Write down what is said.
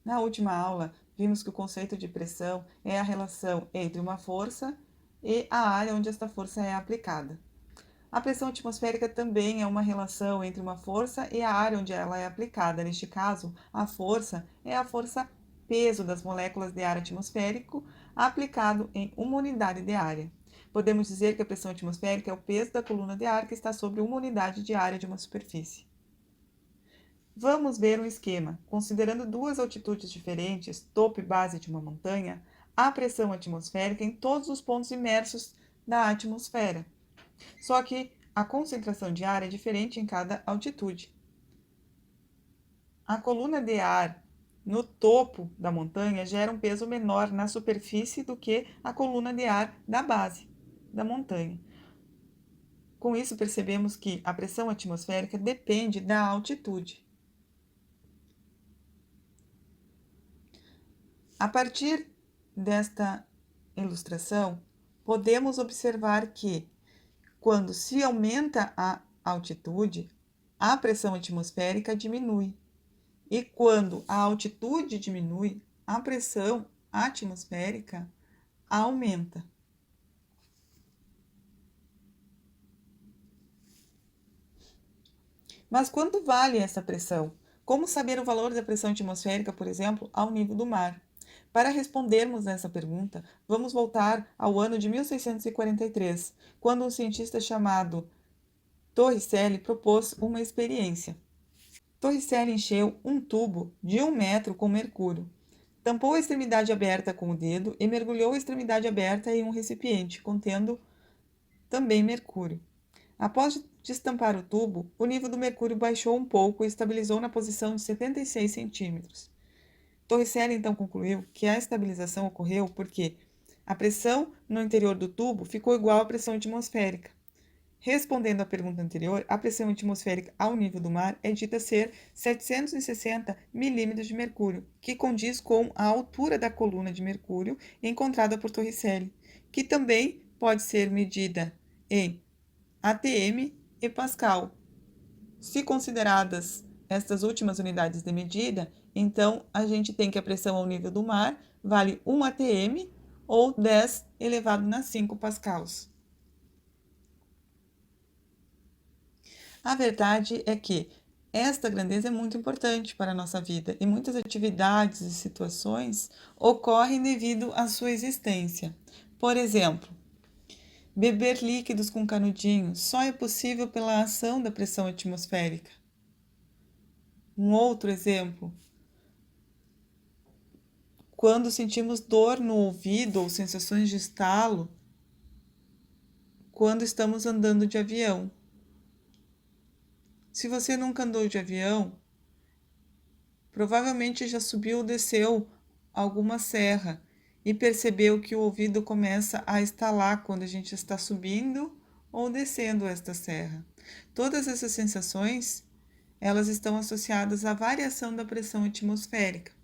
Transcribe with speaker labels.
Speaker 1: Na última aula, vimos que o conceito de pressão é a relação entre uma força e a área onde esta força é aplicada. A pressão atmosférica também é uma relação entre uma força e a área onde ela é aplicada. Neste caso, a força é a força peso das moléculas de ar atmosférico aplicado em uma unidade de área. Podemos dizer que a pressão atmosférica é o peso da coluna de ar que está sobre uma unidade de área de uma superfície. Vamos ver um esquema. Considerando duas altitudes diferentes, topo e base de uma montanha, há pressão atmosférica em todos os pontos imersos da atmosfera. Só que a concentração de ar é diferente em cada altitude. A coluna de ar no topo da montanha gera um peso menor na superfície do que a coluna de ar da base da montanha. Com isso, percebemos que a pressão atmosférica depende da altitude. A partir desta ilustração, podemos observar que, quando se aumenta a altitude, a pressão atmosférica diminui. E quando a altitude diminui, a pressão atmosférica aumenta. Mas quanto vale essa pressão? Como saber o valor da pressão atmosférica, por exemplo, ao nível do mar? Para respondermos essa pergunta, vamos voltar ao ano de 1643, quando um cientista chamado Torricelli propôs uma experiência. Torricelli encheu um tubo de 1 metro com mercúrio, tampou a extremidade aberta com o dedo e mergulhou a extremidade aberta em um recipiente contendo também mercúrio. Após destampar o tubo, o nível do mercúrio baixou um pouco e estabilizou na posição de 76 centímetros. Torricelli então concluiu que a estabilização ocorreu porque a pressão no interior do tubo ficou igual à pressão atmosférica. Respondendo à pergunta anterior, a pressão atmosférica ao nível do mar é dita ser 760 milímetros de mercúrio, que condiz com a altura da coluna de mercúrio encontrada por Torricelli, que também pode ser medida em atm e pascal. Se consideradas estas últimas unidades de medida, então a gente tem que a pressão ao nível do mar vale 1 atm ou 10 elevado a 5 pascals. A verdade é que esta grandeza é muito importante para a nossa vida e muitas atividades e situações ocorrem devido à sua existência. Por exemplo, beber líquidos com canudinho só é possível pela ação da pressão atmosférica. Um outro exemplo, quando sentimos dor no ouvido ou sensações de estalo, quando estamos andando de avião. Se você nunca andou de avião, provavelmente já subiu ou desceu alguma serra e percebeu que o ouvido começa a estalar quando a gente está subindo ou descendo esta serra. Todas essas sensações, elas estão associadas à variação da pressão atmosférica.